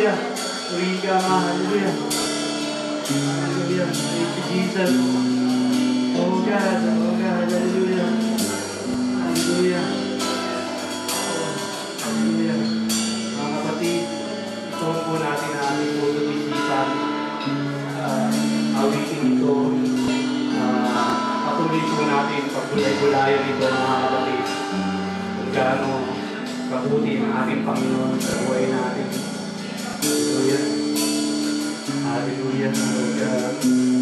Hallelujah. Purihin ka, Ama. Hallelujah. Hallelujah. Thank you, Jesus. Oh God. Oh God. Hallelujah. Hallelujah. Oh, hallelujah. Mga kapatid, ito po natin na ating pututisipan. Awitin ito. Patuloy po natin pagbulay-bulayan ito, mga kapatid. Kung gaano kabuti ng ating Panginoon sa buhay natin. Hallelujah. Hallelujah. Hallelujah.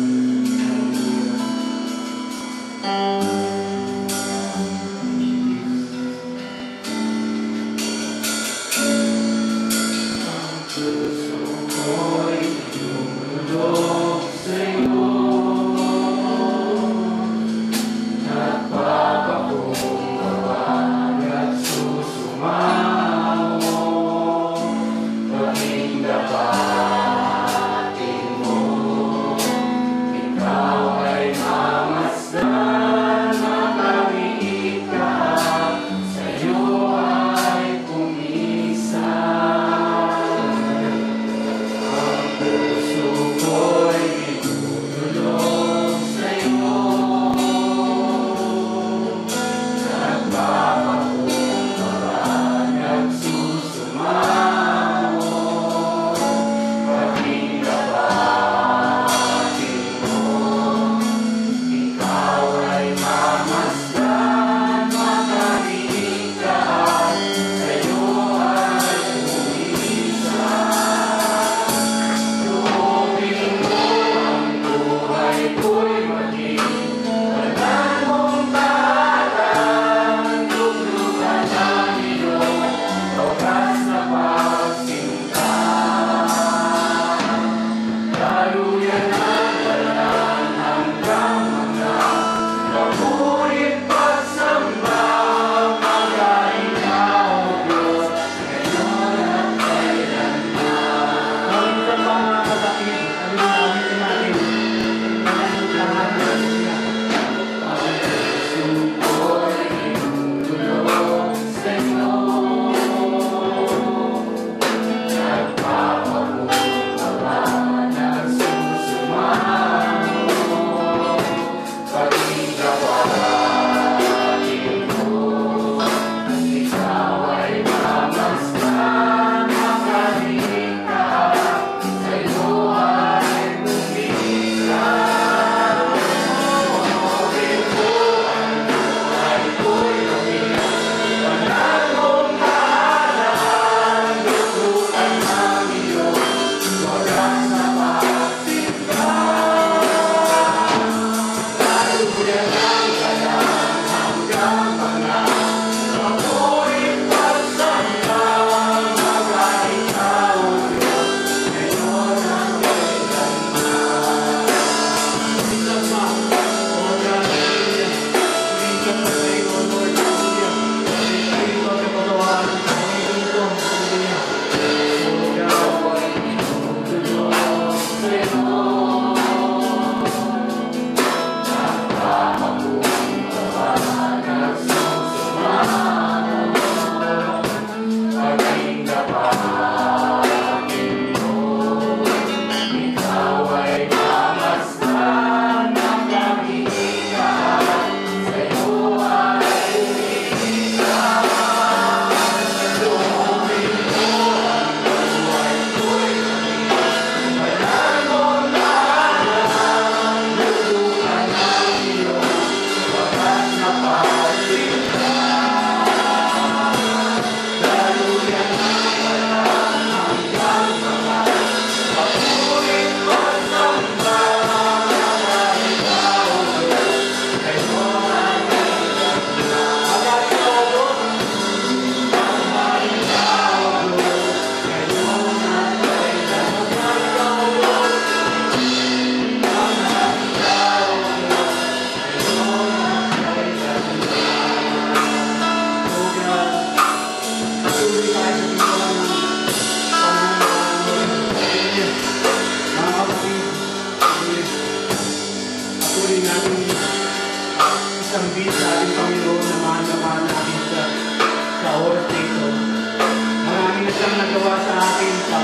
sa oras na ito. Marami na siyang nagawa sa atin sa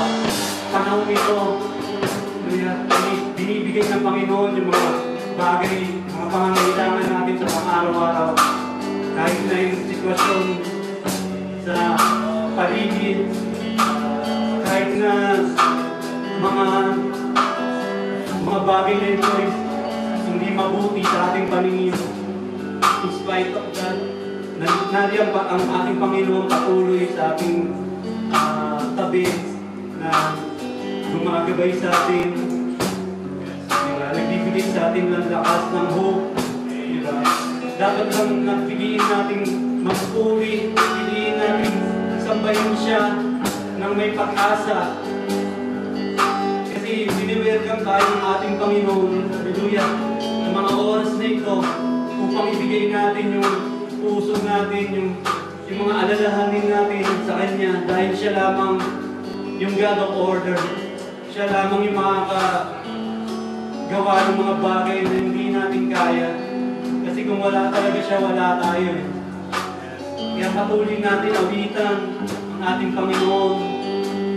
panahon ito, binibigay ng Panginoon yung mga bagay, mga pangangailangan natin sa pang-araw-araw. Kahit na yung sitwasyon sa paligid, kahit na mga bagay na ito ay hindi mabuti sa ating paningin. In spite of that, nariyan pa ang ating Panginoon patuloy sa ating tabi na gumagabay sa atin, diba? Nagbibigay sa atin ng lakas ng hope, diba? Dapat lang nagpiliin natin magpuri, piliin natin sambahin siya ng may pag-asa. Kasi bini-welcome tayo ng ating Panginoon, hallelujah, ng mga oras na ito upang ibigay natin yung puso natin, yung mga alalahanin natin sa Kanya, dahil siya lamang yung God of order. Siya lamang yung makakagawa ng mga bagay na hindi natin kaya. Kasi kung wala talaga siya, wala tayo. Kaya patuloy natin awitan ang ating Panginoon.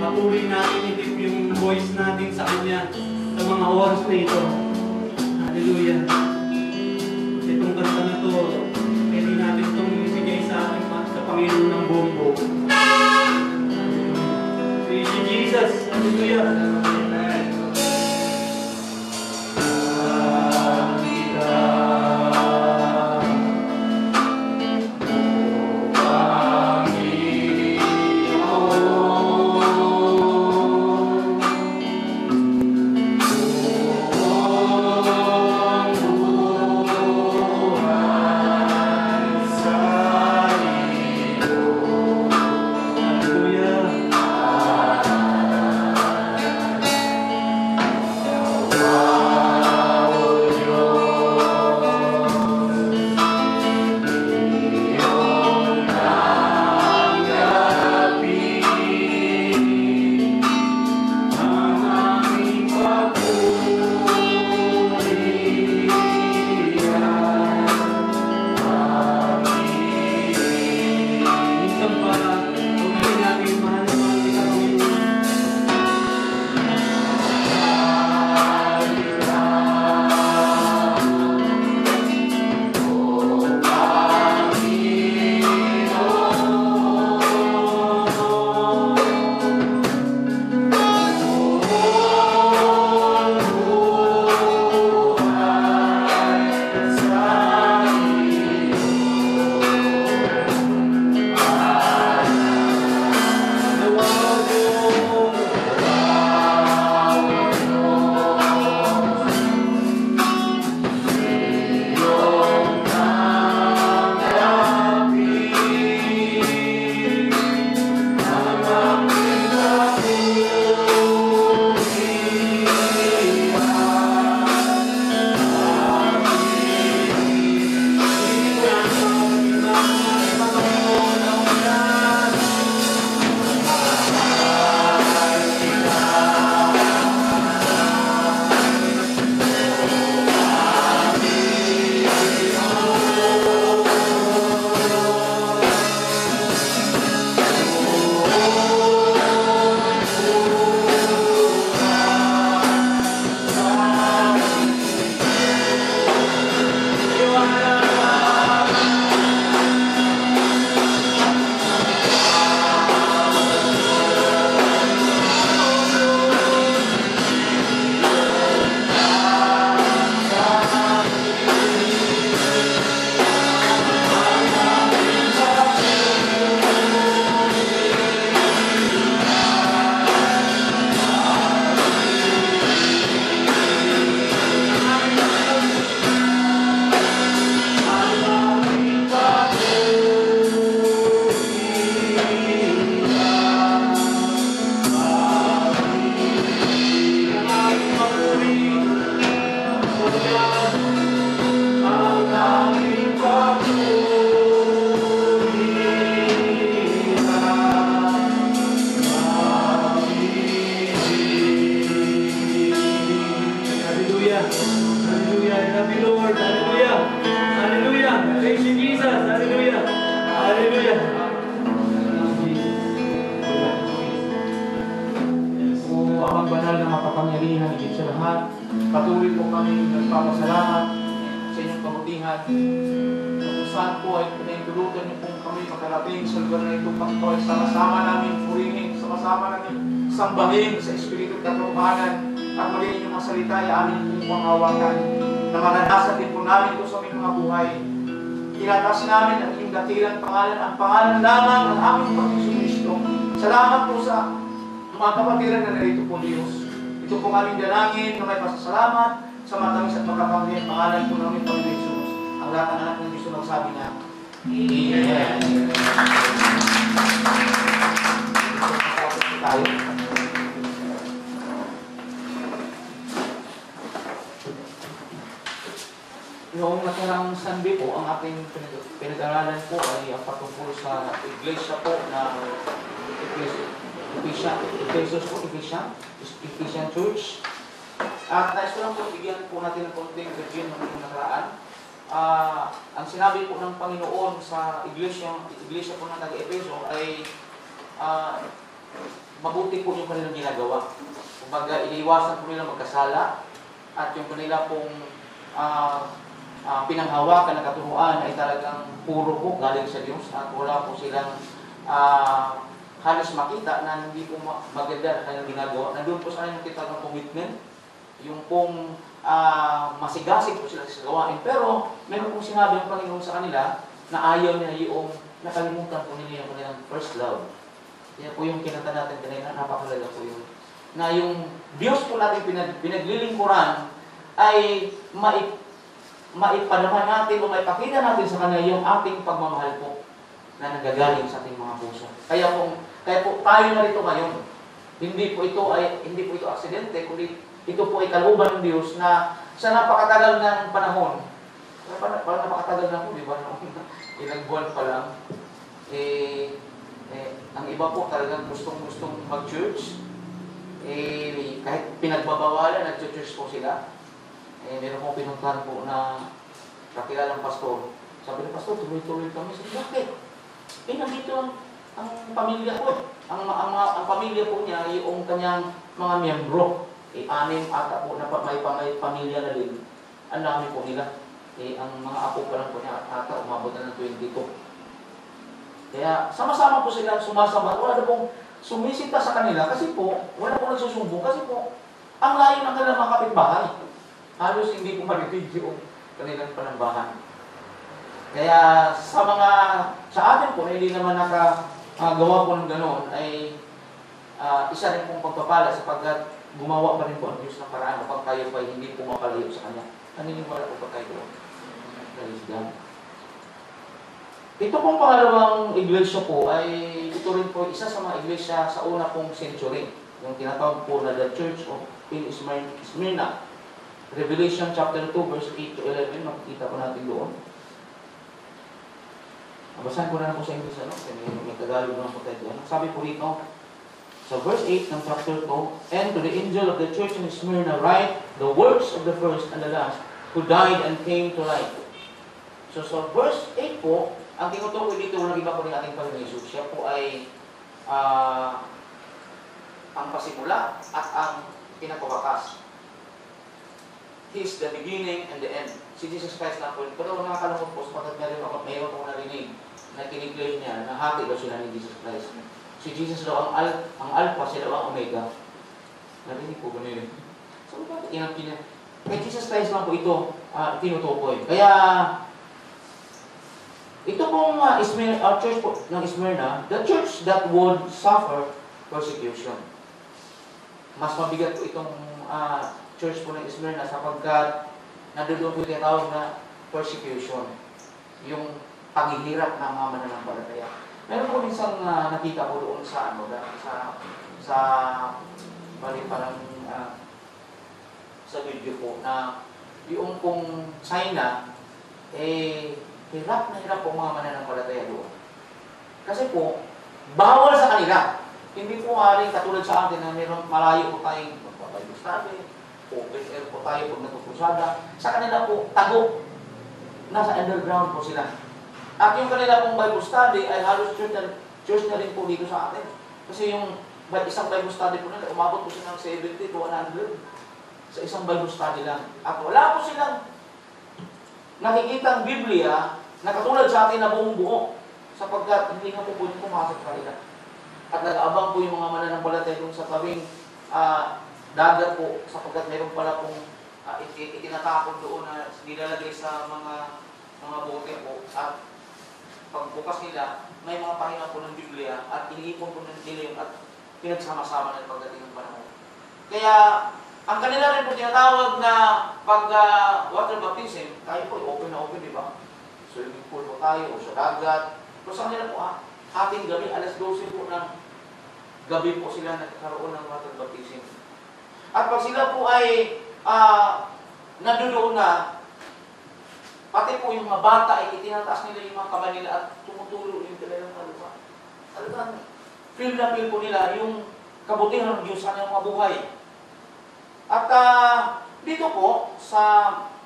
Patuloy natin itip yung voice natin sa Kanya sa mga oras na ito. Hallelujah. Itong kanta na to, pwede natin itong ibigay sa ating sa Panginoon ng buong buo. Praise you, Jesus. Hallelujah. Amen. Panginoon. Kung saan po ay pinahintulutan niyo pong kami makarating sa lugar na ito, Panginoon. Sama-sama namin purihin, sama-sama namin sambahin sa Espiritu at katotohanan at maging inyong mga salita ay amin pong panghawakan na maranasan din po namin ito sa aming mga buhay. Tinataas namin ang inyong dakilang pangalan, ang pangalan lamang ng aming Panginoon Kristo. Salamat po sa mga kapatiran na narito po, Diyos. Ito pong aming dalangin na may pasasalamat sa matamis at makapangyarihan pangalan po namin Panginoon Jesus. Ang lahat ng anak ng Diyos na magsabi na, Amen. Tayo. Noong nakarang Sunday po, ang ating pinag-aralan po ay ang patungkol sa iglesia po na Ephesian Church. At nais ko lang po, bigyan po natin ng konting review ng nakaraan. Ang sinabi po ng Panginoon sa iglesia po ng taga-Efeso ay mabuti po yung kanilang ginagawa. Kumbaga, iniiwasan po nila magkasala at yung kanila pong pinanghawakan na katuruan ay talagang puro po galing sa Diyos at wala po silang halos makita na hindi po maganda na kanilang ginagawa. Nandun po sa kanilang kita ng commitment, yung pong masigasig po sila sa gawain. Pero meron pong sinabi ng Panginoon sa kanila na ayaw niya yung nakalimutan po nila yung kanilang first love. Kaya po yung kinanta natin kanina, napakalaga po yun. Na yung Diyos po natin pinaglilingkuran ay maipanaman natin o maipakita natin sa Kanya yung ating pagmamahal po na nagagaling sa ating mga puso. Kaya po tayo narito ngayon. Hindi po ito aksidente, kundi ito po ay kalooban ng Diyos na sa napakatagal ng panahon. Parang napakatagal na po, di ba? Ilang buwan pa lang. Ang iba po talagang gustong mag-church. Kahit pinagbabawalan, nag-church po sila. Meron po pinuntahan po na kakilalang pastor. Sabi ng pastor, tuloy-tuloy kami. Sabi, bakit? Nandito ang pamilya ko. Ang pamilya po niya, yung kanyang mga miyembro. 6 ata po na may pamilya na din. Ang dami po nila. Ang mga apo pa lang po niya ata umabot na ng 22. Kaya sama-sama po sila sumasama. Wala na pong sumisita sa kanila kasi po, wala po nagsusumbong kasi po, ang layo ng kanilang mga kapitbahay. Halos hindi po maritig yung kanilang panambahan. Kaya sa atin po, hindi naman nakagawa po ng gano'n, ay isa rin pong pagpapala sapagkat gumawa pa rin po ang Diyos ng paraan kapag tayo pa hindi po mapalayo sa Kanya. Naniniwala po pa tayo doon. Praise God. Ito pong pangalawang iglesia po ay ito rin po isa sa mga iglesia sa una pong century. Yung tinatawag po na the Church of Smyrna. Revelation chapter 2 verse 8 to 11, makikita po natin doon. Basahin ko na po sa English, kasi may Tagalog naman po tayo doon. Sabi po rito, sa verse 8 ng chapter 2, and to the angel of the church in Smyrna write the works of the first and the last, who died and came to life. So sa verse 8 po, ang tinutukoy dito ng iba po ng ating Panginoon Jesus, siya po ay ang pasimula at ang pinakawakas. He is the beginning and the end. Si Jesus Christ lang po. Pero nakakalungkot po, sapagkat mayroon po narinig na kiniklaim niya na hati daw sila ni Jesus Christ. Si Jesus daw ang Alpha, siya daw ang Omega. Narinig po ba nila? So, bakit kay Jesus Christ lang po ito tinutukoy. Kaya, ito pong church po ng Smyrna, the church that would suffer persecution. Mas mabigat po itong church po ng Smyrna sapagkat nandoon po tinatawag na persecution. Yung paghihirap ng mga mananampalataya. Meron po minsan nakita ko doon sa sa video po na yung pong China hirap na hirap po mga mananampalataya doon. Kasi po bawal sa kanila. Hindi po maaaring katulad sa atin na meron malayo po tayong magpapaybus natin, open air po tayo pag natutusada. Sa kanila po tago. Nasa underground po sila. At yung kanila pong Bible study ay halos church na rin po dito sa atin. Kasi yung isang Bible study po nila, umabot po sila ng 70 to 100 sa isang Bible study lang. At wala po silang nakikita ang Biblia na katulad sa atin na buong buo, sapagkat hindi nga po pwede pumasok sa kanila. At nag-aabang po yung mga mananampalataya kung sa tabing dagat po, sapagkat meron pala pong itinatapon doon na nilalagay sa mga bote po. At pagbukas nila, may mga pahina po ng Biblia at iniipon po nila yung at pinagsama-sama ng pagdating ng panahon. Kaya, ang kanila rin po tinatawag na pag water baptism, tayo po open na open, di ba? Swimming pool po tayo o sa dagat. Pero sa kanila po, ating gabi, alas 12 po ng gabi po sila nagkakaroon ng water baptism. At pag sila po ay nandoon na, pati po yung mga bata ay itinataas nila yung mga kamay nila at tumutulo yung kanilang kalupa. Talagang feel na feel po nila yung kabutihan ng Diyos sa kanilang mga buhay. At dito po, sa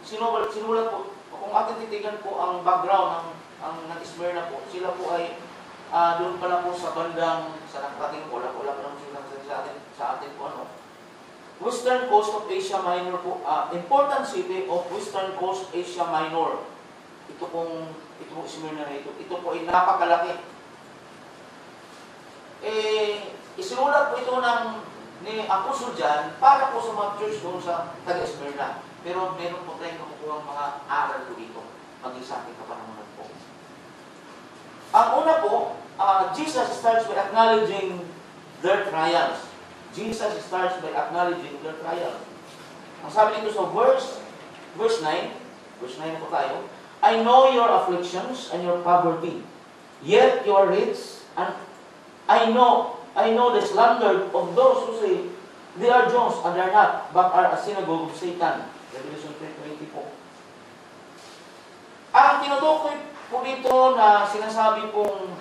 sinulat po, kung atin titigan po ang background ng Smyrna po, sila po ay doon pala po sa bandang, sa nakarating po, wala pa lang sa atin po, Western coast of Asia Minor po, important city of Western coast Asia Minor. Ito pong Smyrna na ito. Ito po ay napakalaki. Isinulat po ito ni Apostol John para po sa mga church doon sa taga-Smyrna. Pero meron po tayong makukuha mga aral po dito. Maging sa ating kapanahonan po. Ang una po, Jesus starts by acknowledging their trials. Jesus starts by acknowledging their trials. Ang sabi dito sa verse 9 na po tayo, I know your afflictions and your poverty, yet you are rich, and I know the slander of those who say they are Jews and they are not, but are a synagogue of Satan. Revelation 3:20 po. Ang tinutukoy po dito na sinasabi pong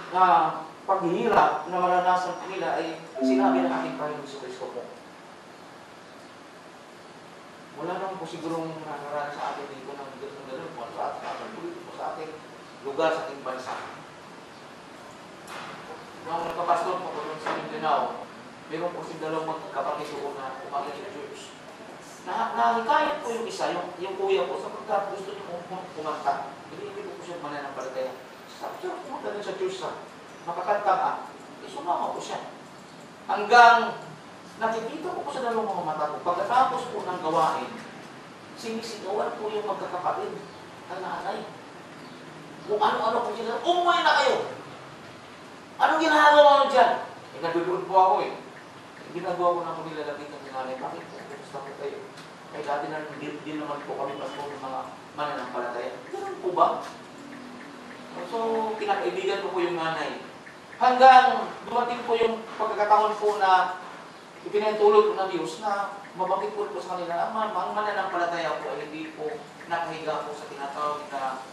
paghihirap na maranasan po nila ay sinabi ng ating Panginoon sa Kristo po. Wala naman po sigurong nakaranas sa atin dito ng gano'n po sa ating lugar, sa ating bansa. Nung nagpapastor po doon sa Mindanao, meron po si dalawang magkapatid doon na umakyat sa church. Nahikayat po yung isa, yung kuya po, sapagkat gusto niyo kumanta. Hindi po siya mananampalataya. Sabi siya, pumunta din sa church sa makakanta sumama po siya. Hanggang nakikita ko po sa dalawang mga mata ko, pagkatapos po ng gawain, sinisigawan po yung magkakapatid ng nanay. Kung ano-ano po sila, umuwi na kayo! Anong ginagawa mo dyan? Nagduduod po ako Ginagawa ko na kung nilalapit ng nanay. Bakit po? Gusto ko kayo. Kaya dati na din naman po kami pastor ng mga mananampalataya. Ganun po ba? So, kinakaibigan ko po yung nanay. Hanggang dumating po yung pagkakataon po na ipinahintulot po ng Diyos na mabakit po sa kanila. Ang mananampalataya po ay hindi po nakahiga po sa tinatawag na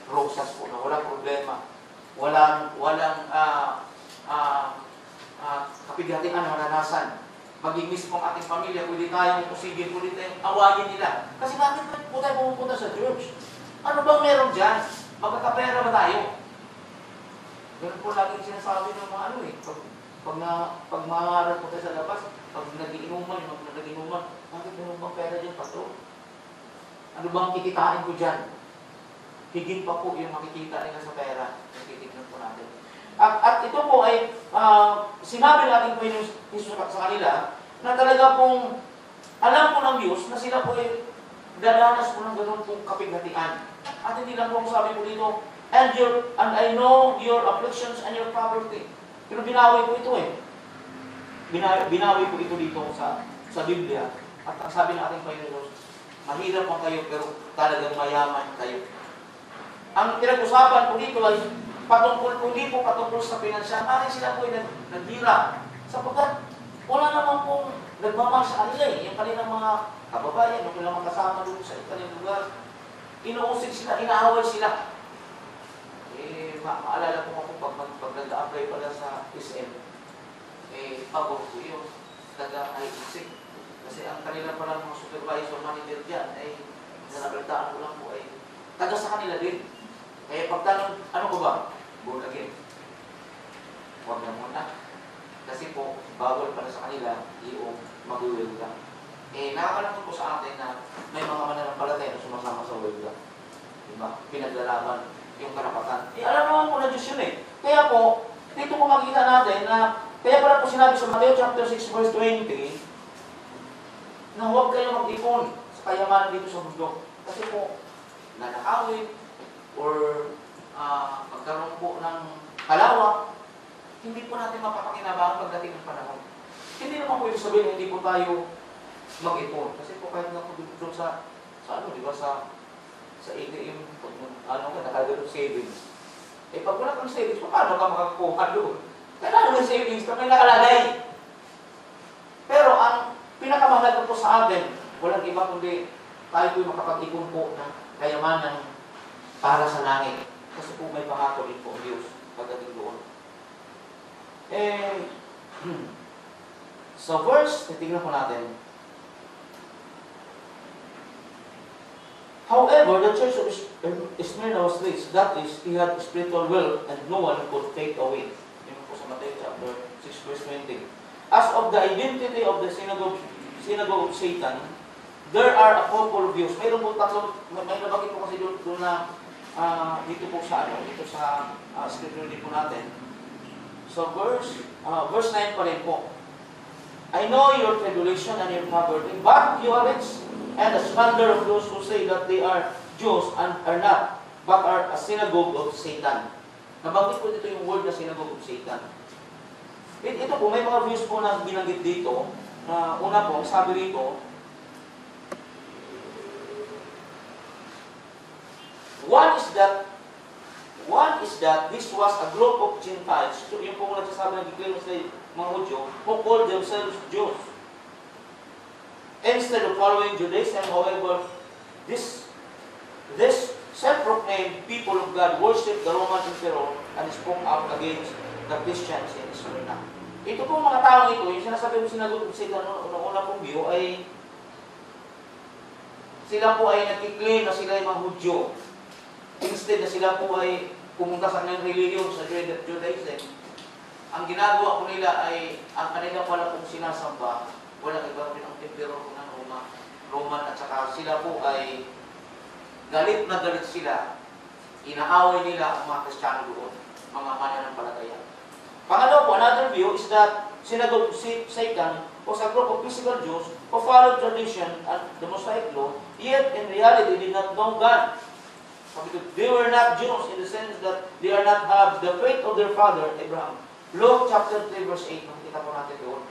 rosas po na walang problema. Walang kapigatian na maranasan. Maging mismo ang ating pamilya, pwede tayong pusigin, pwede tayong awayin nila. Kasi bakit po tayo pumupunta sa church? Ano bang meron dyan? Magkakapera ba tayo? Ganun po laging sinasabi ng mga pag mangarap po tayo sa labas, pag nag-iinuman, bakit meron bang pera dyan, Pastor? Ano bang kikitain ko dyan? Higit pa po yung makikita nila sa pera. Nakikitignan po natin. At ito po ay sinabi natin po yung Jesus sa kanila na talaga pong alam po ng Diyos na sila po ay dadanas po ng ganun pong kapighatian. At hindi lang po sabi po dito, and I know your afflictions and your poverty. Pero binawi po ito Binawi po ito dito sa Biblia. At ang sabi ng ating Panginoon, mahirap po kayo pero talagang mayaman kayo. Ang pinag-usapan po dito ay hindi po patungkol sa pinansyal. Bakit sila po ay naghirap? Sapagkat wala naman pong nagmamahal sa kanila Yung kanilang mga kababayan, yung kanilang mga kasama doon sa kanilang lugar. Inuusig sila, inaaway sila. Maalala ko pag nag-a-apply pala sa SM, pagod ko yung taga-IEC. Kasi ang kanila pala mga supervisor, manager dyan, nanabaltaan ko lang po taga sa kanila din. Kaya pagtanong, ano ko ba? Born again. Huwag na muna. Kasi po, bawal pala sa kanila, yung mag-welga. Nakakalangkot po sa atin na may mga mananampalataya na sumasama sa welga. Diba? Pinaglalaban yung karapatan. Alam naman po na Diyos yun eh. Kaya po, dito po makikita natin na, kaya pala po sinabi sa Mateo chapter 6 verse 20, na huwag kayo mag-ipon sa kayamanan dito sa mundo. Kasi po, nanakawin, or magkaroon po ng kalawak, hindi po natin mapapakinabangan pagdating ng panahon. Hindi naman po yung sabihin, hindi po tayo mag-ipon. Kasi po kahit nga po dito sa ano, di ba, sa ATM, nakagano'n savings. Eh, pag wala kang savings, paano ka makakuha doon? Kailangan ng savings na may nakalagay. Pero ang pinakamahalaga po sa atin, walang iba kundi tayo po'y makapag-ipon po ng kayamanan para sa langit. Kasi po may pangako din po ang Diyos pagdating doon. Sa verse, titignan po natin. However, the church of Smyrna was rich. That is, he had spiritual wealth and no one could take away. Yun po sa Matthew chapter 6 verse 20. As of the identity of the synagogue of Satan, there are a couple of views. Mayroon po tatlo, may nabagay po kasi doon na dito po sa scripture din po natin. So verse 9 pa rin po. I know your tribulation and your poverty, but you are rich, and the slander of those who say that they are Jews and are not, but are a synagogue of Satan. Nabanggit po dito yung word na synagogue of Satan. Ito po, may mga views po na binanggit dito. Una po, sabi rito, one is that this was a group of Gentiles. So, yung po nagsasabi ng declare sa mga Hudyo, who called themselves Jews. Instead of following Judaism, however, this self-proclaimed people of God worshiped the Roman Emperor and spoke out against the Christians in Smyrna. Ito po mga taong ito, yung sinasabi mo sinagot sa noong una pong view, ay sila po ay nag-claim na sila ay mga Hudyo. Instead na sila po ay pumunta sa kanilang religion sa Judaism, ang ginagawa po nila ay ang kanilang wala pong sinasamba, walang iba rin ang emperor ng Roman, at saka sila po ay galit na galit sila. Inaaway nila ang mga Kristiyano doon, mga mananampalataya. Pangalawa po, another view is that synagogue of Satan was a group of physical Jews who followed tradition and the Mosaic law, yet in reality did not know God. Because they were not Jews in the sense that they are not have the faith of their father, Abraham. Luke chapter 3 verse 8, makikita po natin doon.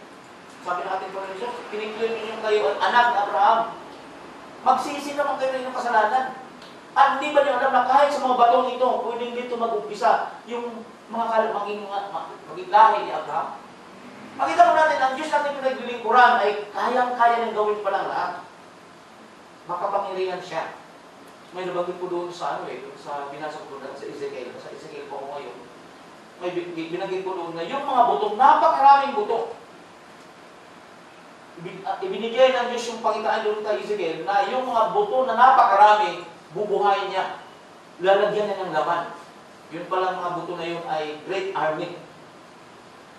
Sabi natin po rin siya, kiniklaim ninyo kayo anak ni Abraham. Magsisi naman kayo ng kasalanan. At hindi ba niyo alam na kahit sa mga batong ito, pwedeng dito mag-umpisa yung mga maging lahi ni Abraham? Makita po natin, ang Diyos natin pinaglilingkuran ay kayang-kaya ng gawin pa lang lahat. Makapangyarihan siya. May nabanggit po doon sa sa binasa ko doon sa Ezekiel. Sa Ezekiel po ako ngayon. May binanggit po doon na yung mga buto, napakaraming buto. Ibinigay ng Diyos yung pangitaan doon kay Ezekiel na yung mga buto na napakarami, bubuhayin niya. Lalagyan niya ng laman. Yun palang mga buto na yun ay great army.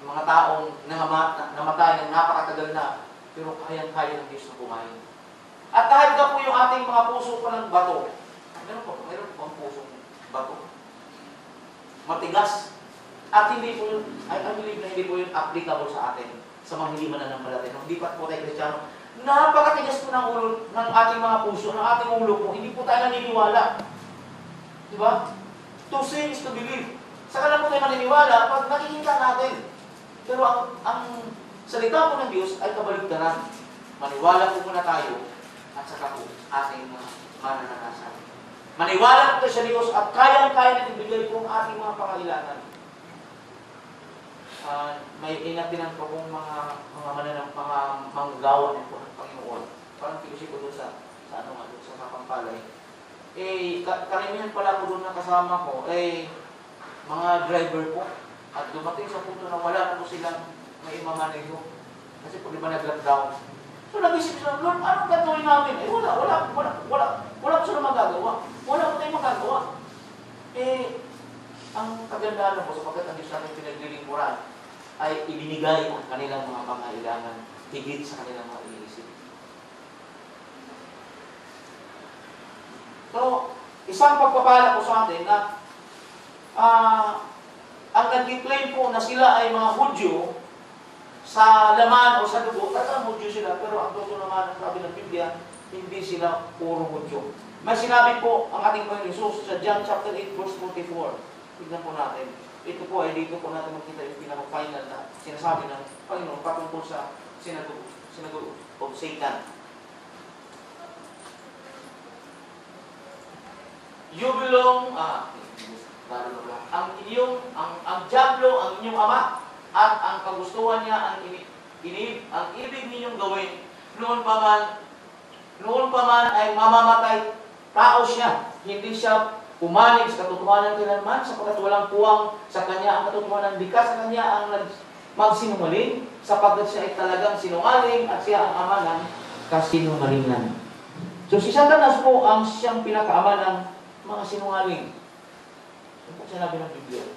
Mga taong namatay ng napakatagal na, pero kayang-kaya ng Diyos na buhayin. At kahit na po yung ating mga puso pa ng bato, meron po ang pusong bato. Matigas. At hindi po yun, I believe na hindi po yun applicable sa atin, sa mga hindi mananampalataya. Hindi pa po tayo Kristiyano. Napakatigas po ng ulo ng ating mga puso, ng ating ulo po. Hindi po tayo naniniwala. Diba? To see is to believe. Saka lang po tayo maniniwala pag nakikita natin. Pero ang salita po ng Diyos ay kabaligtaran. Maniwala po muna tayo at saka po ating mga mananakasan. Maniwala po sa Diyos at kayang-kaya na ibigay po ang ating mga pangailangan. May inatinan po kong mga manggawa din po ng Panginoon. Parang pinusi ko doon sa Kapampalay. Karamihan pala po doon na kasama ko, mga driver po. At dumating sa punto na wala na po silang may mamaneho. Kasi po di ba nag-lockdown. So nag-isip sila, Lord, anong gagawin namin? Wala po sila magagawa. Wala po tayong magagawa. Ang kagandahan po sapagkat ang Diyos natin pinaglilingkuran ay ibinigay ang kanilang mga pangailangan higit sa kanilang mga iniisip. So, isang pagpapala po sa atin na ang nag-claim po na sila ay mga Hudyo sa laman o sa dugo, talagang Hudyo sila, pero ang totoo naman ang sabi ng Biblia, hindi sila puro Hudyo. May sinabi po ang ating Panginoon Jesus sa John chapter 8 verse 44. Tignan po natin. Ito po ay dito po natin makita yung pinaka-final na sinasabi ng Panginoon patungkol sa synagogue of Satan. You belong, ang diablo, ang inyong ama, at ang kagustuhan niya, ang ibig ninyong gawin, noon pa man ay mamamatay, tao siya, hindi siya pumanig sa katotohanan kailanman, sapagkat walang puwang sa kanya ang katotohanan, di ka sa kanya ang magsinungaling, sapagkat siya ay talagang sinungaling at siya ang ama ng kasinungalingan. So si Satanas po ang siyang pinakaama ng mga sinungaling. Ito po sinabi ng Biblia.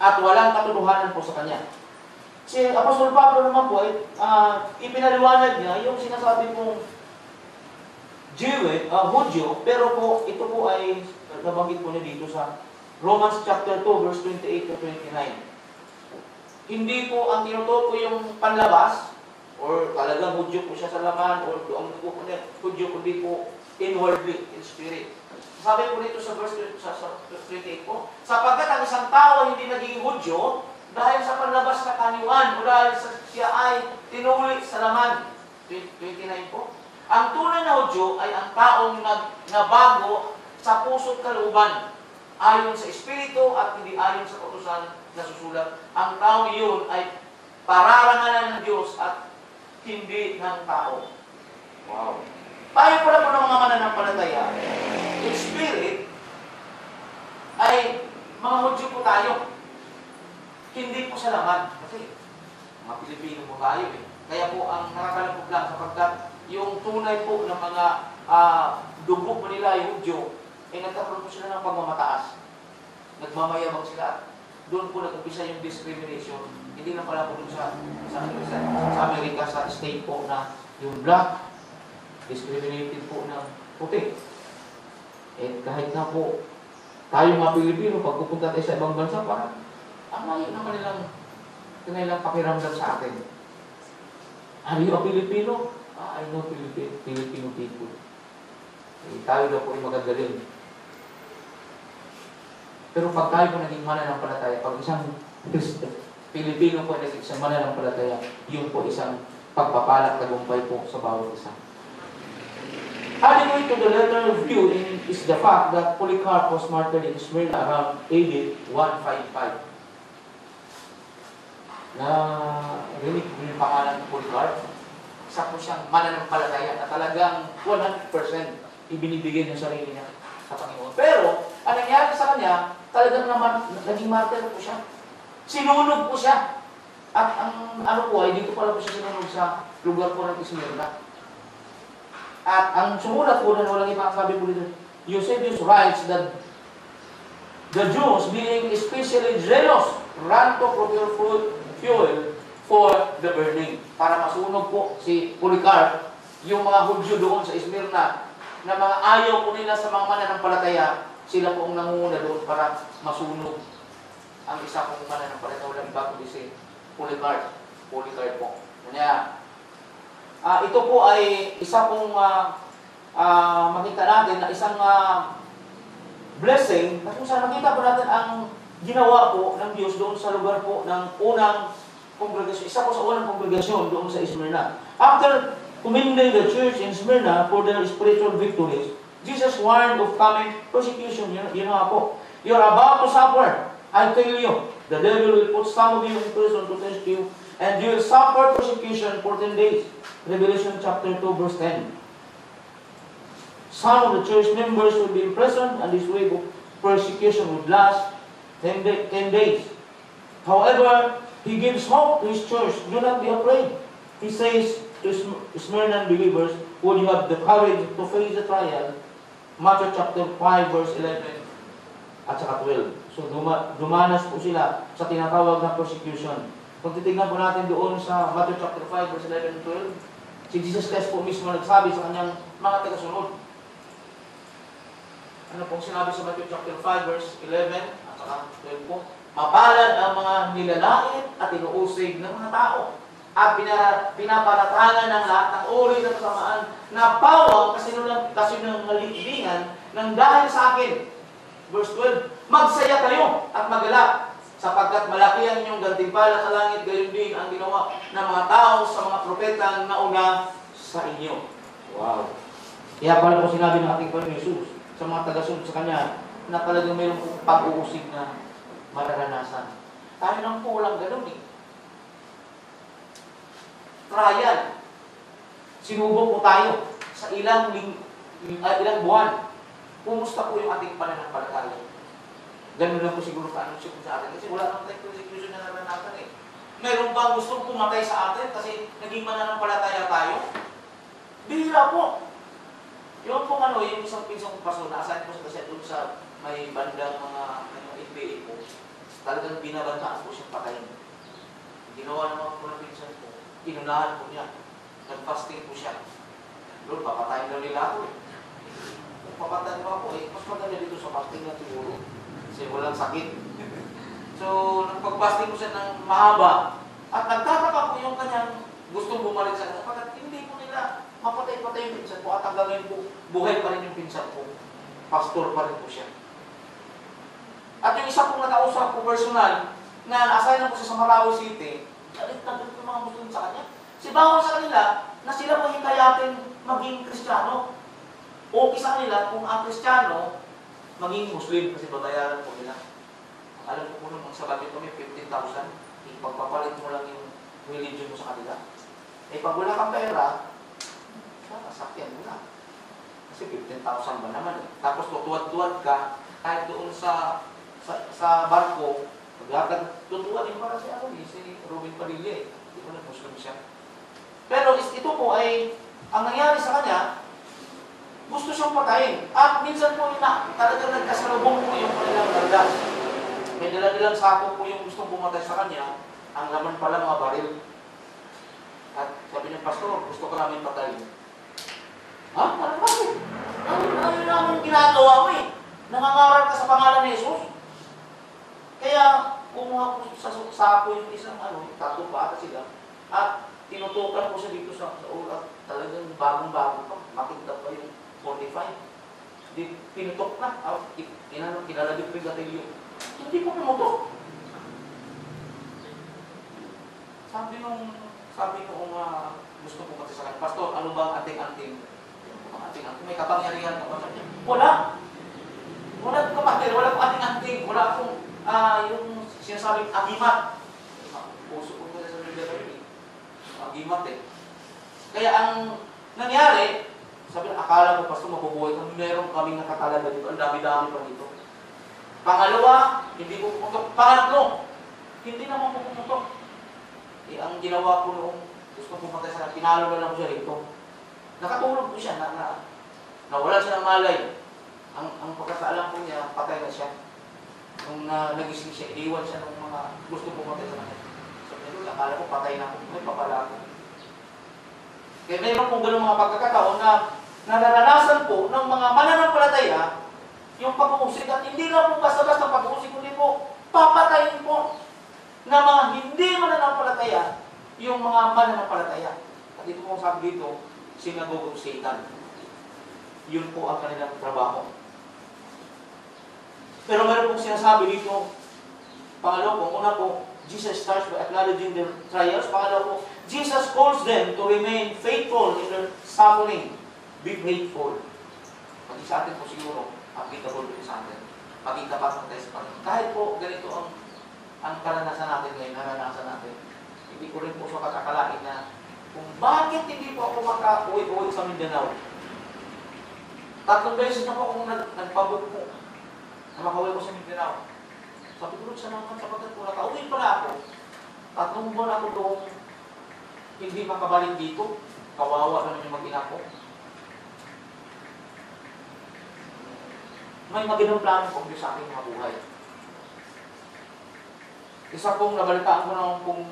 At walang katotohanan po sa kanya. Si Apostol Pablo naman po ay ipinaliwanag niya yung sinasabi pong Hudyo, pero po ito po ay nabanggit po niya dito sa Romans chapter 2 verse 28 to 29. Hindi po ang tinutukoy yung panlabas or talagang Hudyo po siya sa laman or ang po niya Hudyo kundi po inwardly in spirit. Sabi po dito sa verse 28 po, sapagkat ang isang tao hindi naging Hudyo dahil sa panlabas na kaniwan o dahil siya ay tinuli sa laman. 29 po. Ang tunay na Hudyo ay ang taong nabago sa puso't kalooban ayon sa Espiritu at hindi ayon sa kautusan na susulat. Ang taong iyon ay pararangalan ng Diyos at hindi ng tao. Wow. Tayo pala po ng mga mananampalataya, yung spirit ay mga Hudyo po tayo. Hindi po sa laman. Kasi mga Pilipino po tayo eh. Kaya po ang nakakalapog lang sapagkat yung tunay po ng mga dugo po nila yung Hudyo, eh nagkakaroon po sila ng pagmamataas. Nagmamayabang sila. Doon po nag-umpisa yung discrimination. Hindi na pala po sa Amerika, sa state po na yung black, discriminated po ng puti. Eh kahit na po tayo mga Pilipino, pag pupunta tayo sa ibang bansa, parang ang layo naman nilang pakiramdam sa atin. Are you a Filipino? I know Filipino people. Eh, tayo daw po ay magagaling. Pero pag tayo po naging mananampalataya, pag isang Pilipino po naging isang mananampalataya, yun po isang pagpapala at tagumpay po sa bawat isa. Adding to the letter of view is the fact that Polycarp was martyred in Smyrna around AD 155. Rinig ko yung pangalan ng Polycarp. Isa po siyang mananampalataya na talagang 100% ibinibigay ng sarili niya sa Panginoon. Pero, ang nangyari sa kanya, talagang naging martyr po siya. Sinunog po siya. At ang ano po ay dito pala po siya sinunog sa lugar po ng Smyrna. At ang sumulat po na walang ibang sabi po dito, Eusebius writes that the Jews, being especially jealous, ran to procure fuel for the burning. Para masunog po si Polycarp, yung mga Hudyo doon sa Smyrna, na mga ayaw po nila sa mga mananampalataya, sila po ang nangunguna doon para masunog ang isa pong mananampalataya. Walang iba kundi si Polycarp po. Kanya, ito po ay isa pong makita natin na isang blessing na kung saan makita po natin ang ginawa po ng Diyos doon sa lugar po ng unang kongregasyon. Isa po sa unang kongregasyon doon sa Smyrna. After commending the church in Smyrna for their spiritual victories, Jesus warned of coming persecution. Yun nga po. You're about to suffer. I tell you, the devil will put some of you in prison to test you, and you will suffer persecution for 10 days. Revelation chapter 2 verse 10. Some of the church members will be imprisoned, and this wave of persecution will last 10 days. However, he gives hope to his church. Do not be afraid. He says to Smyrna believers, would you have the courage to face the trial? Matthew chapter 5 verse 11 at saka 12. So dumanas po sila sa tinatawag na persecution. Kung titignan po natin doon sa Matthew chapter 5 verse 11 and 12, si Jesus Christ po mismo nagsabi sa kanyang mga tagasunod, Ano pong sinabi sa Matthew chapter 5 verse 11 at saka 12 po? Mapalad ang mga nilalait at inuusig ng mga tao at pinaparatangan ng lahat ng uri ng kasamaan na pawang kasinungalingan ng dahil sa akin. Verse 12, magsaya kayo at magalak sapagkat malaki ang inyong gantimpala sa langit, gayon din ang ginawa ng mga tao sa mga propetang nauna sa inyo. Wow. Kaya pala po sinabi ng ating Panginoon Jesus sa mga tagasunod sa Kanya na talagang mayroong pag-uusig na mararanasan. Tayo lang po walang ganun eh. Trial. Sinubok po tayo sa ilang buwan. Kumusta po yung ating pananampalataya? Ganun lang po siguro ka-anuncio po sa atin. Kasi wala naman tayong persecution na naranasan eh. Meron bang gustong pumatay sa atin kasi naging mananampalataya tayo? Bihira po. Yung po yung isang pinsang paso, naasahin po sa doon sa may bandang mga NBA po, talagang binabantaan po siyang patayin. Ginawa ng mga pulang pinsan po, inunahan po niya. Nag-fasting po siya. Lord, papatayin daw nila ako eh. Kung papatayin mo ako eh, mas maganda dito sa fasting na siguro. Kasi walang sakit. So, nagpag-fasting po siya ng mahaba. At nagtataka po yung kanyang gustong bumalik sa kanya. Pagkat hindi po nila mapatay-patay yung pinsan po at hanggang ngayon po, buhay pa rin yung pinsan po. Pastor pa rin po siya. At yung isa pong nakausap po personal, na na-assign na po siya sa Marawi City, galit na galit yung mga Muslim sa kanya. Si bawal sa kanila, na sila po hikayatin maging Kristiyano. O sa kanila, kung ang Kristiyano, maging Muslim, kasi babayaran po nila. Alam ko po nung sa budget kami, 15,000. Ipagpapalit mo lang yung religion mo sa kanila. Eh, pag wala kang pera, sakyan mo na. Kasi 15,000 ba naman eh. Tapos tutuwad-tuwad ka, kahit doon sa barko, maglakad, tutuwad din para si Robin Padilla eh. Hindi ko na Muslim siya. Pero ito po ay, ang nangyari sa kanya, gusto siyang patayin. At minsan po talagang nagkasalubong po yung kanilang karga. May dala-dalang sako po yung gustong pumatay sa kanya, ang laman pala mga baril. At sabi ng pastor, gusto ko namin patayin. Ha? Bakit? Ano namin ginagawa mo eh? Nangangaral ka sa pangalan ni Jesus? Kaya, kumuha po sa sako yung isang tattoo pa ata sila. At tinutukan po siya dito sa ulat. Talagang bagong-bago pa. Makinta pa yung 45. Pinutok na. Kinalagip po yung gatilyo. Hindi po pinutok. Sabi nung gusto ko kasi sa kanya, Pastor, ano bang ating-anting? May kapangyarihan ka ba? Wala. Wala akong kapangyarihan. Wala akong ating-anting. Wala akong yung sinasabing agimat. Puso ko na sa Biblia kayo eh. Agimat eh. Kaya ang nangyari, sabi na, akala ko Pastor, mabubuhay kami. Meron kaming nakatalaga dito. Ang dami-dami pa dito. Pangalawa, hindi po pumutok. Pangatlo, hindi naman po pumutok. Eh, ang ginawa ko noong gusto kong pumatay sa pinalo na lang siya rito. Nakatulog po siya, nawalan siya ng malay. Ang pagkakaalam po niya, patay na siya. Nung nagising siya, iniwan siya ng mga gusto pumatay sa kanya. Sabi niya, akala ko patay na ako. May papala ako. Kaya mayroon pong ganun mga pagkakataon na nararanasan po ng mga mananampalataya yung pag-uusig. At hindi lang po basta-basta pag-uusig, kundi po papatayin po na mga hindi mananampalataya yung mga mananampalataya. At ito po sabi dito, sinagogong Satan. Yun po ang kanilang trabaho. Pero meron pong sinasabi dito, pangalawa po, una po, Jesus starts by acknowledging their trials. Pangalawa po, Jesus calls them to remain faithful in their suffering. Be faithful. Pati sa atin po siguro, applicable po sa atin. Pagkitapat ng tayo sa Panginoon. Kahit po ganito ang karanasan natin ngayon, naranasan natin. Hindi ko rin po sa kakakalain na kung bakit hindi po ako makauwi-uwi sa Mindanao. 3 beses na po akong nagpabok po na makauwi ko sa Mindanao. Sabi ko, salamat sapagkat po nakauwi pala ako. 3 buwan ako doon hindi makabalik dito. Kawawa naman yung mag-ina ko. May magandang plano po sa aking mga buhay. Isa pong nabalitaan ko naman pong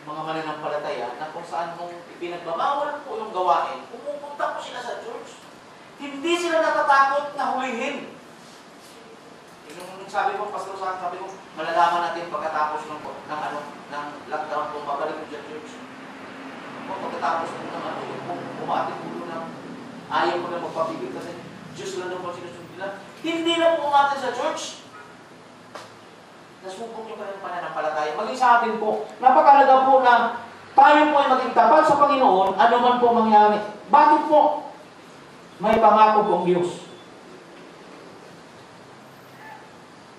mga mananampalataya na kung saan nung ipinagbabawal po yung gawain, pumupunta po sila sa church. Hindi sila natatakot na hulihin. Yung sabi ko, Pastor Sam, sabi ko, malalaman natin pagkatapos ng lockdown kung babalik ko sa church. Kung pagkatapos ng umating ulo ng ayaw ko na magpapigil kasi Diyos lang naman sinusundin nila. Hindi na po umatin sa church. Nasubok yung kanilang pananampalataya. Maging sa atin po, napakalaga po na tayo po ay maging tapat sa Panginoon, ano man po mangyari. Bakit po? May pangako pong Diyos.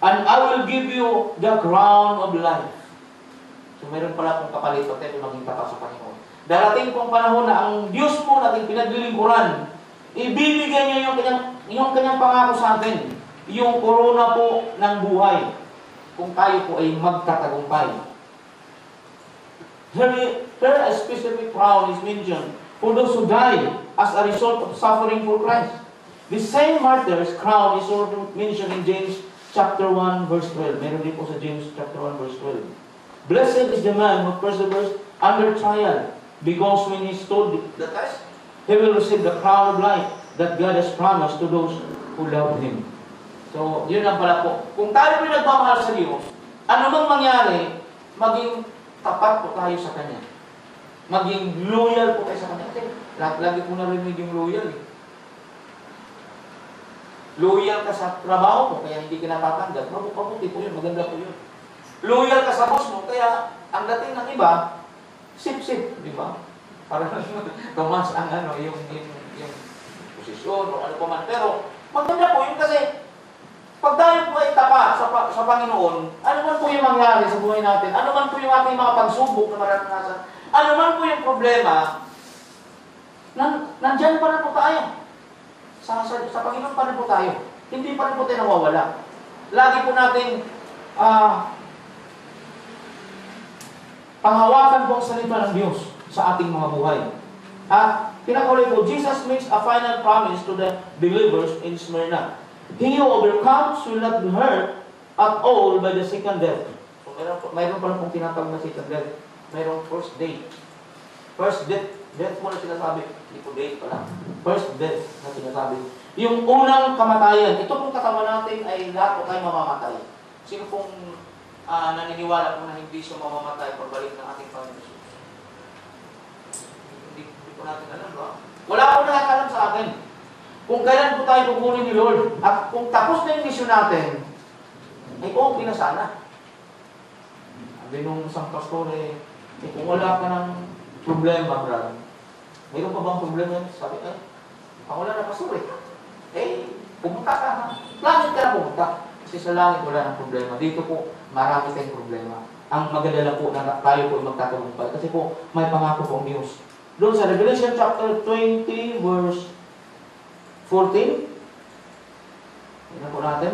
And I will give you the crown of life. So meron pala pong kapalit pag tayo maging tapat sa Panginoon. Darating pong panahon na ang Diyos po natin pinaglilingkuran, ibibigay niya yung kanyang pangako sa atin, yung korona po ng buhay, kung tayo po ay magtatagumpay. Here a specific crown is mentioned for those who die as a result of suffering for Christ. The same martyr's crown is also mentioned in James chapter 1 verse 12. Meron din po sa James chapter 1 verse 12. Blessed is the man who perseveres under trial, because when he stood the test, he will receive the crown of life that God has promised to those who love Him. So, yun lang pala po. Kung tayo po nagmamahal sa Diyos, ano mang mangyari, maging tapat po tayo sa Kanya. Maging loyal po tayo sa Kanya. Kasi lagi po narinig yung loyal eh. Loyal ka sa trabaho mo, kaya hindi ka natatanggap. Mabuti po yun, maganda po yun. Loyal ka sa boss mo, kaya ang dating ng iba, sip-sip, di ba? Para tumas ang yung posisyon o ano pa man. Pero maganda po yun kasi pag tayo po ay tapat sa Panginoon, ano man po yung mangyari sa buhay natin, ano man po yung ating mga pagsubok na maranasan, ano man po yung problema, nandyan pa rin po tayo. Sa Panginoon pa rin po tayo. Hindi pa rin po tayo nawawala. Lagi po natin panghawakan po ang salita ng Diyos sa ating mga buhay. At pinakahuli po, Jesus makes a final promise to the believers in Smyrna. He who overcomes will not be hurt at all by the second death. So, mayroon pa lang pong tinatawag na second death. Mayroong first date. First death. Death mo na sinasabi. Hindi po date pala. First death na sinasabi. Yung unang kamatayan. Ito pong katawan natin ay lahat po tayo mamamatay. Sino pong naniniwala po na hindi siya mamamatay pagbalik ng ating Panginoon? Hindi po natin alam, ba? Wala po nakakalam sa atin. Kung kailan po tayo kukunin ni Lord, at kung tapos na yung mission natin, ay okay na sana. Sabi nung isang pastor, kung wala ka ng problema, brother, mayroon pa bang problema? Sabi, wala na pastor pumunta ka ha. Langit ka na pumunta. Kasi sa langit wala ng problema. Dito po, marami tayong problema. Ang maganda lang po na tayo po magtatagumpay. Kasi po, may pangako po ang Diyos. Doon sa Revelation chapter 20, verse 14. Tignan po natin.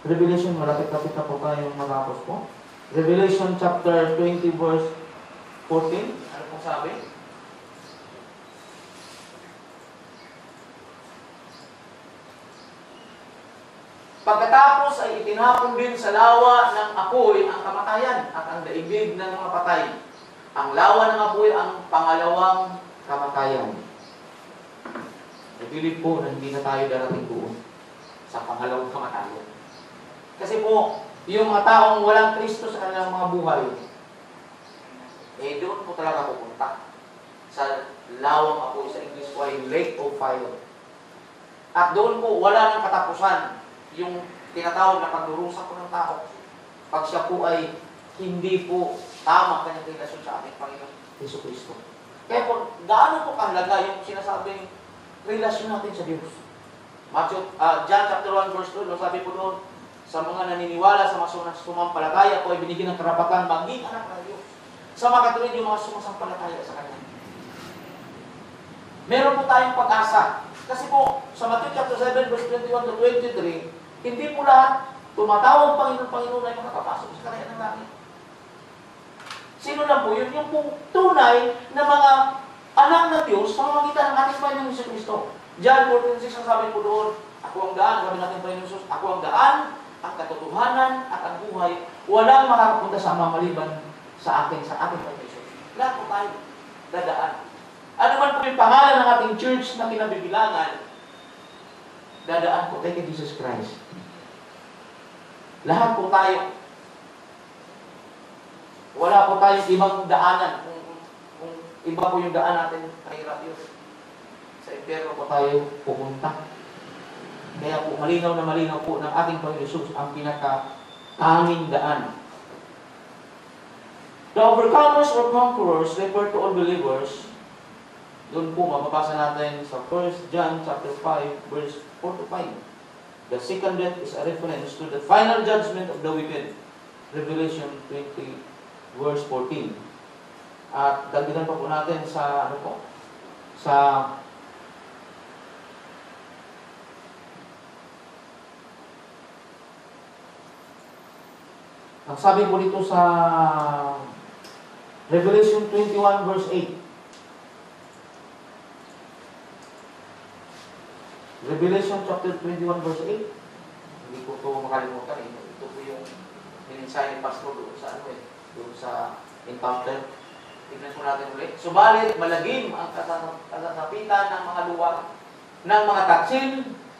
Revelation, malapit-lapit na po tayong matapos po. Revelation chapter 20, verse 14. Ano pong sabi? Pagkatapos ay itinapon din sa lawa ng apoy ang kamatayan at ang daigdig ng mga patay. Ang lawa ng apoy ang pangalawang kamatayan. Nabilib po na hindi na tayo darating doon sa pangalawang kamatayan. Kasi po, yung mga taong walang Kristo sa kanilang mga buhay, doon po talaga pupunta. Sa lawang apoy, sa English po ay lake of fire. At doon po, wala nang katapusan yung tinatawag na pagdurusa po ng tao. Pag siya po ay hindi po tama kanyang relasyon sa ating Panginoon Hesus Kristo. Kaya po, gaano po kahalaga yung sinasabing relasyon natin sa Diyos. John chapter 1 verse 2, sabi po doon, sa mga naniniwala sa mga sumampalataya po ay binigyan ng karapatan maging anak ng Diyos. Sa mga katulad yung mga sumasampalataya sa Kanya. Meron po tayong pag-asa. Kasi po, sa Matthew chapter 7 verse 21 to 23, hindi po lahat tumatawag Panginoon ay makakapasok sa kanila ng langit. Sino lang po yun? Yung po tunay na mga anak ng Diyos sa pamamagitan ng ating Panginoon Hesus Kristo. John 14:6 ang sabi po doon, ako ang daan, sabi natin Panginoon Hesus, ako ang daan, ang katotohanan at ang buhay. Walang makakapunta sa maliban sa ating Panginoon Hesus. Lahat po tayo dadaan. Ano man po yung pangalan ng ating church na kinabibilangan, dadaan po tayo kay Jesus Christ. Lahat po tayo. Wala po tayong ibang daanan. Kung iba po yung daan natin, kahirap yun. Sa impyerno po tayo pupunta. Kaya po, malinaw na malinaw po ng ating Panginoon Jesus ang pinaka-tanging daan. The overcomers or conquerors refer to all believers. Doon po, mababasa natin sa 1 John chapter 5, verse 4 to 5. The second death is a reference to the final judgment of the wicked. Revelation 20, verse 14. At dagdagan pa po natin sa, ang sabi po dito sa Revelation 21 verse 8. Revelation chapter 21 verse 8. Hindi ko ito makalimutan. Ito po yung mininsahe ni Pastor doon sa doon sa encounter. Tignan po natin ulit. Subalit malagim ang kasasapitan ng mga luwag, ng mga taksil,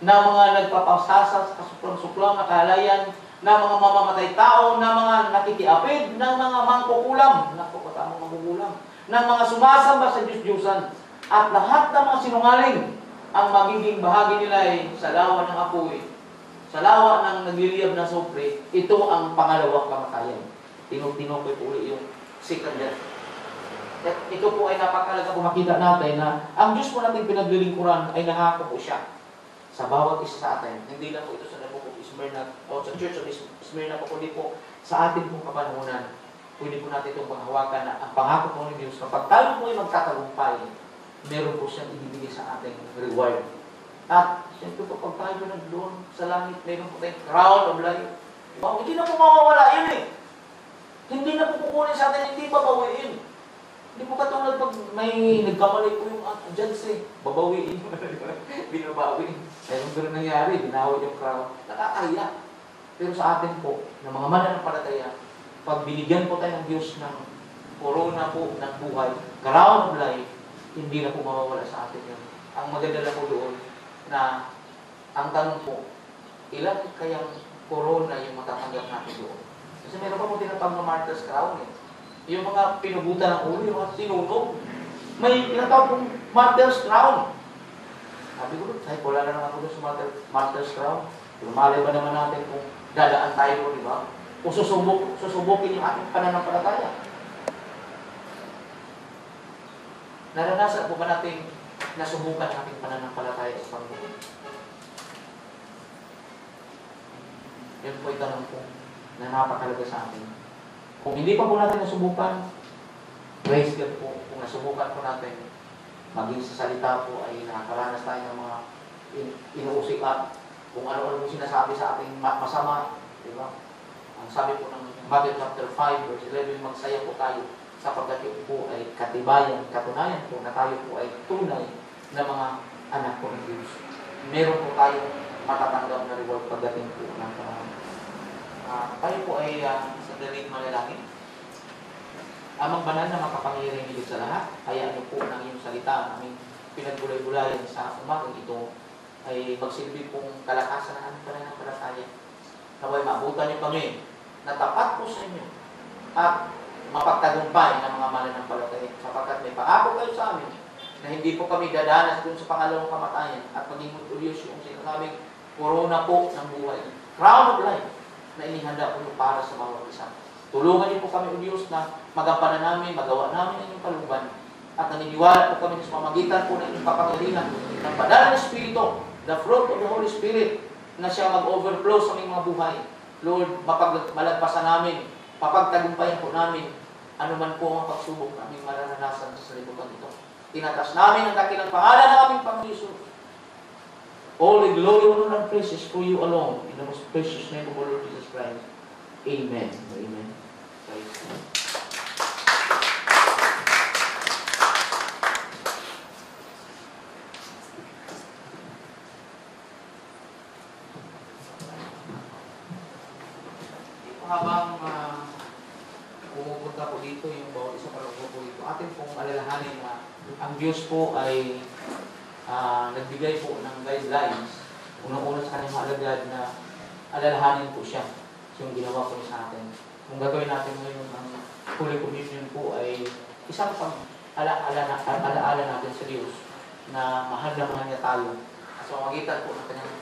ng mga nagpapasasa sa kasuklang-suklang na kahalayan, ng mga mamamatay tao, ng mga nakikiapid, ng mga mangkukulam, nakukatamang mangkukulam, ng mga sumasamba sa Diyos-Diyosan, at lahat ng mga sinungaling, ang magiging bahagi nila ay sa lawa ng apoy, sa lawa ng nagliliyab na sopre. Ito ang pangalawang kamatayan. Tinukoy po ulit yung second death. At ito po ay napakalaga kung makita natin na ang Diyos po natin pinaglilingkuran ay nangako po siya sa bawat isa sa atin. Hindi lang po ito sa Book of Smyrna o sa Church of Smyrna po, kundi po sa ating pong kapanahunan. Pwede po natin itong panghawakan na ang pangako po ng Diyos, kapag tayo po ay magtatagumpay, meron po siyang ibibigay sa ating reward. At siyempre po, pag tayo nagdoon sa langit, meron po tayong crown of life. Hindi na po mawawala yun eh. Hindi na po kukunin sa atin, hindi babawiin. Hindi po katulad pag may nagkamali po yung judge eh. Babawiin. Binabawi. Meron doon nangyari, binawid yung crown. Nakakahiya. Pero sa atin po, ng mga mananampalataya, pag binigyan po tayo ng Diyos ng corona po ng buhay, crown of life, hindi na po mawawala sa atin yun. Ang maganda na po doon na ang tanong po, ilan kayang corona yung matatanggap natin doon? Kasi meron pa po tinatawag na martyr's crown eh. Yung mga pinugutan ng ulo, yung mga sinunog, may tinatawag pong martyr's crown. Sabi ko, kahit wala na naman ako sa martyr's crown, malay ba naman natin kung dadaan tayo, di ba? Kung susubukin yung ating pananampalataya. Naranasan po ba natin nasubukan ang ating pananampalataya sa Panginoon? Yan po ay tanong po na napakalaga sa atin. Kung hindi pa po natin nasubukan, praise God po. Kung nasubukan po natin, maging sa salita po ay nakakaranas tayo ng mga inuusik at kung ano-ano sinasabi sa ating masama, di ba? Ang sabi po ng Matthew chapter 5 verse 11, magsaya po tayo sapagkat ito po ay katibayan, katunayan po na tayo po ay tunay na mga anak po ng Diyos. Meron po tayo matatanggap na reward pagdating po ng tayo po ay sa daling malalangin. Amang banal na makapangyarihan ni Diyos sa lahat, kaya ano po ng iyong salita na aming pinagbulay-bulayan sa umagang ito ay magsilbi pong kalakasan ng aming pananampalataya. Naway maabutan niyo kami na tapat po sa inyo at mapagtagumpay ng mga mananampalataya sapagkat may paako kayo sa amin na hindi po kami dadanas dun sa pangalawang kamatayan at maging mutulyos yung sinasabing corona po ng buhay. Crown of life na inihanda po para sa bawat isa. Tulungan niyo po kami, O Diyos, na magampanan namin, magawa namin ang inyong kalooban at naniniwala po kami sa pamagitan po ng inyong kapangyarihan ng banal na Espiritu, the fruit of the Holy Spirit, na siya mag-overflow sa aming mga buhay. Lord, malagpasan namin, papagtagumpayan po namin anuman po ang pagsubok na aming mararanasan sa libutan ito. Tinatas namin ang dakilang pangalan ng aming Panginoon Jesus. All the glory, honor, and praise is for you alone. In the most precious name of our Lord Jesus Christ. Amen. Amen. Praise God. Habang pumupunta po dito yung bawat isa pa po dito, atin pong alalahanin na ang Diyos po ay nagbigay po ng guidelines Unang-una sa kanyang maalagad na alalahanin po siya yung ginawa ko sa atin. Kung gagawin natin ngayon ang Holy Communion po ay isang alaala natin sa Diyos na mahal na mahal niya tayo. Sa magitan po ng kanyang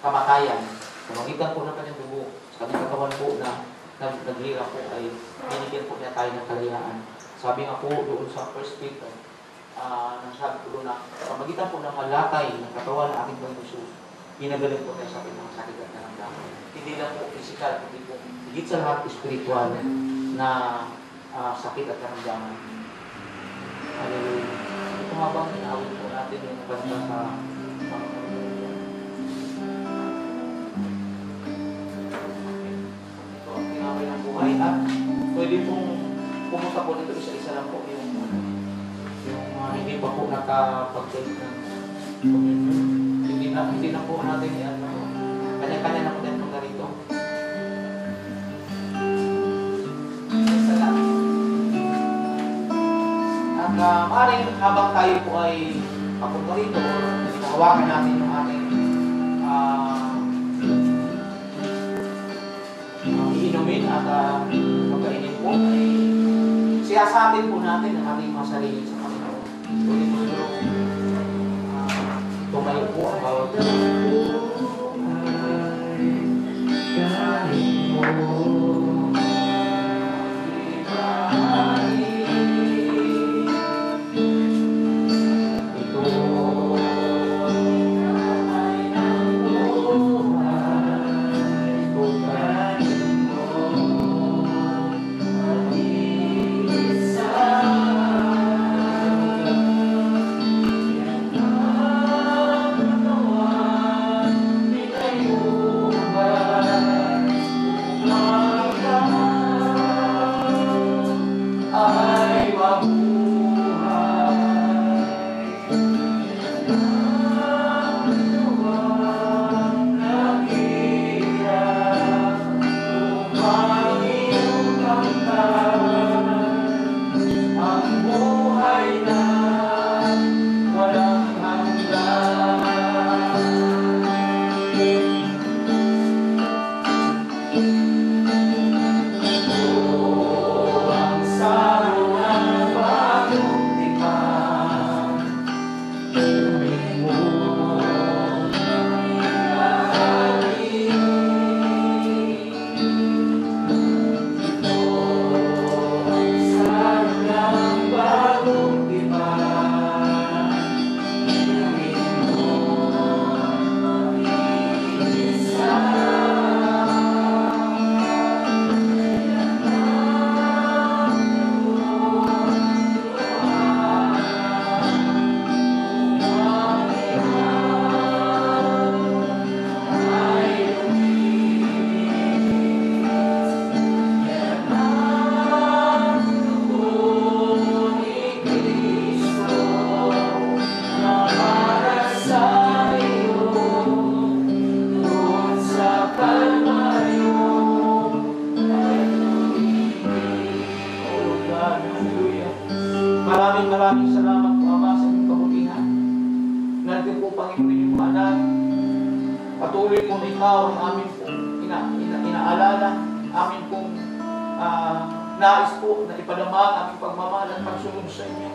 kamatayan, sa magitan po ng kanyang dugo, sa kanyang katawan po na naghira po ay binigyan po niya tayo ng kalayaan. Sabi nga po doon sa 1 Peter, nasabi ko doon na sa magitan po ng malatay ng katawan ng ating Panginoon Jesus, ginagaling po tayo sa ating mga sakit at naramdaman. Hindi lang po physical, hindi po higit sa lahat spiritual na sakit at naramdaman. Hallelujah. Ito nga bang inaawit po natin yung kanta sa Panginoon? Ito ang tinaway ng buhay at pwede pong pumunta po dito isa-isa lang po yung hindi pa po nakapag-take ng communion. Hindi na po natin yan. Kanya-kanya na po din po narito. Isa lang. At maaaring habang tayo po ay papunta rito, hawakan natin yung ating iinumin at magkainin po. Siyasatin po natin ang ating mga sarili sa Panginoon. Pwede po siguro tumayo po ang bawat Maraming salamat po, Ama, sa inyong kabutihan. Nandiyan po, Panginoon, yung mga anak. Patuloy po na ikaw ang amin po inaalala, amin pong nais po na ipadama ang aming pagmamahal at pagsunod sa inyo.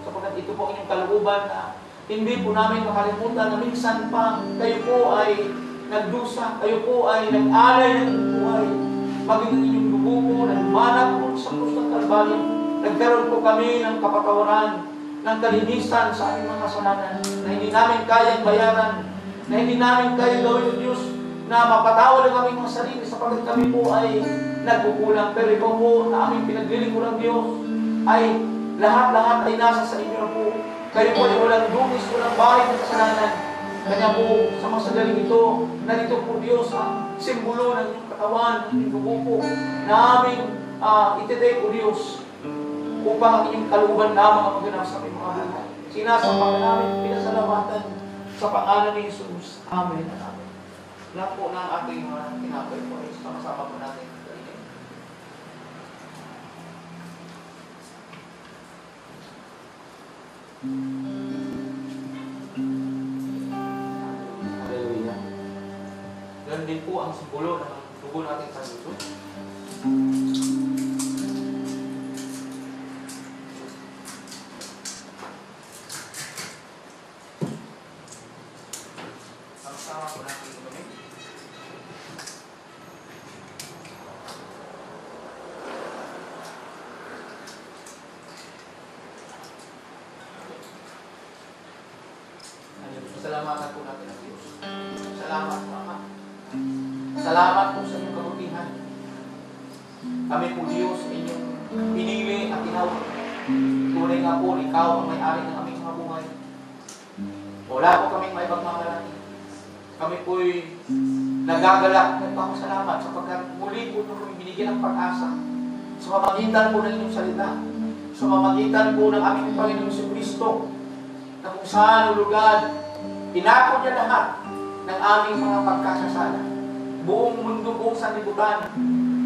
Sapagkat ito po inyong kalooban na hindi po namin makalimutan na minsan pa kayo po ay nagdusa, kayo po ay nag-alay ng buhay. Maging ang inyong dugo po, nagmanap po sa krus ng Kalbaryo. Nagkaroon po kami ng kapatawaran, ng kalinisan sa aming mga kasalanan na hindi namin kayang bayaran, na hindi namin kayang gawin ng Diyos, na mapatawad ang aming mga sarili sapagkat kami po ay nagkukulang. Pero ikaw po na aming pinaglilingkuran ng Diyos ay lahat-lahat ay nasa sa inyo na po. Kayo po ay walang dungis, walang bahid ng kasalanan. Kanya po sa mga sagaling ito, narito po Diyos ang simbolo ng inyong katawan, ng inyong dugo po, na aming itiday po Diyos upang ang inyong kalooban lamang ang maganap sa aming mga buhay. Sinasampakan namin, pinasalamatan sa pangalan ni Jesus. Amen. Amen. Lahat po ng ating mga tinapay po ay sama-sama po natin. Hallelujah. po ang simbolo ng dugo natin sa Jesus. Sama-sama po natin kami. Salamatan po natin ang Diyos. Salamat, Ama. Salamat po sa inyong kabutihan. Kami po, Diyos, inyong pinili at tinawag. Tunay nga po, ikaw ang may-ari ng aming mga buhay. Wala po kaming may pagmamalaki. Kami po'y nagagalak at nagpapasalamat sapagkat muli po nung kami binigyan ng pag-asa sa pamamagitan po ng inyong salita, sa pamamagitan po ng aming Panginoon si Kristo, na kung saan lugar inako niya lahat ng aming mga pagkasasala. Buong mundo, buong sanlibutan,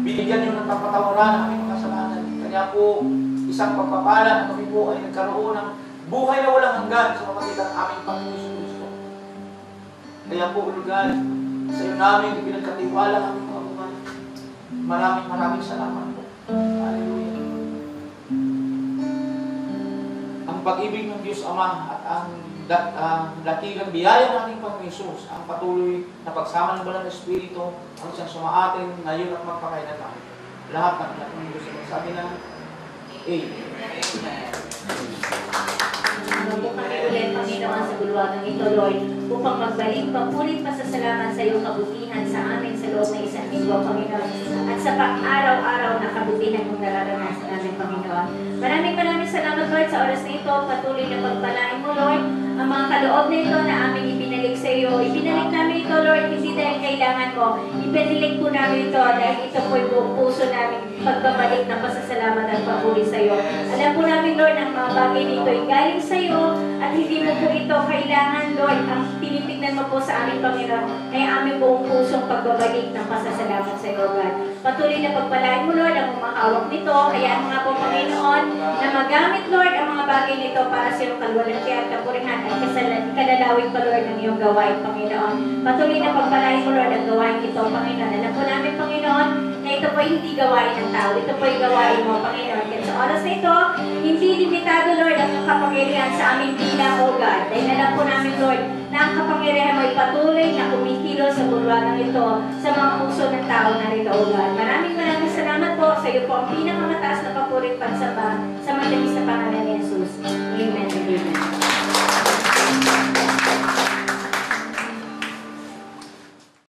binigyan niyo ng kapatawaran ng aming kasalanan. Kanya po, isang pagpapala na kami po ay nagkaroon ng buhay na walang hanggan sa pamamagitan ng aming Panginoon sa Kristo. Kaya po, lugar, sa iyo namin ipinagkatiwala ang aming mga buhay. Maraming salamat po. Hallelujah. Ang pag-ibig ng Diyos Ama at ang dakilang biyaya ng ating Panginoon Jesus, ang patuloy na pagsama ng Banal na Espiritu, ang siyang sumaatin ngayon at magpakailanman. Lahat ng anak ng Diyos ay magsabi na, Amen. Ano po kami ulit, Panginoon, sa bulwagang ito, Lord, upang magbalik papulit pasasalamat sa iyong kabutihan sa amin sa loob ng isang linggo, Panginoon, at sa pang-araw-araw na kabutihan mong nararanasan namin, Panginoon. Maraming salamat, Lord, sa oras na ito. Patuloy na pagpalain mo, Lord, ang mga kaloob na ito na aming ibinalik sa iyo. Ibinalik namin ito, Lord, hindi dahil kailangan mo. Ibinalik po namin ito dahil ito po'y buong puso namin pagbabalik ng pasasalamat at papuri sa iyo. Alam po namin, Lord, ang mga bagay nito ay galing sa iyo at hindi mo po ito kailangan, Lord. Ang tinitignan mo po sa aming Panginoon ay aming buong pusong pagbabalik ng pasasalamat sa iyo, God. Patuloy na pagpalain mo, Lord, ang mga hawak nito. Hayaan mga po, Panginoon, na magamit, Lord, ang mga bagay nito para sa iyong kalwalhatian at kapurihan at kalalawin pa, Lord, ng iyong gawain, Panginoon. Patuloy na pagpalain mo, Lord, ang gawain ito, Panginoon. Alam po namin, Panginoon, na ito po hindi gawain ng tao. Ito po ay gawain mo, Panginoon. At sa oras na ito, hindi limitado, Lord, ang kapangyarihan sa aming bilang, O God. Dahil alam po namin, Lord, na ang kapangyarihan mo ay patuloy na kumikilos sa bulwagang ito sa mga puso ng tao narito, O God. Maraming salamat po sa iyo po ang pinakamataas na papurit pagsamba sa mga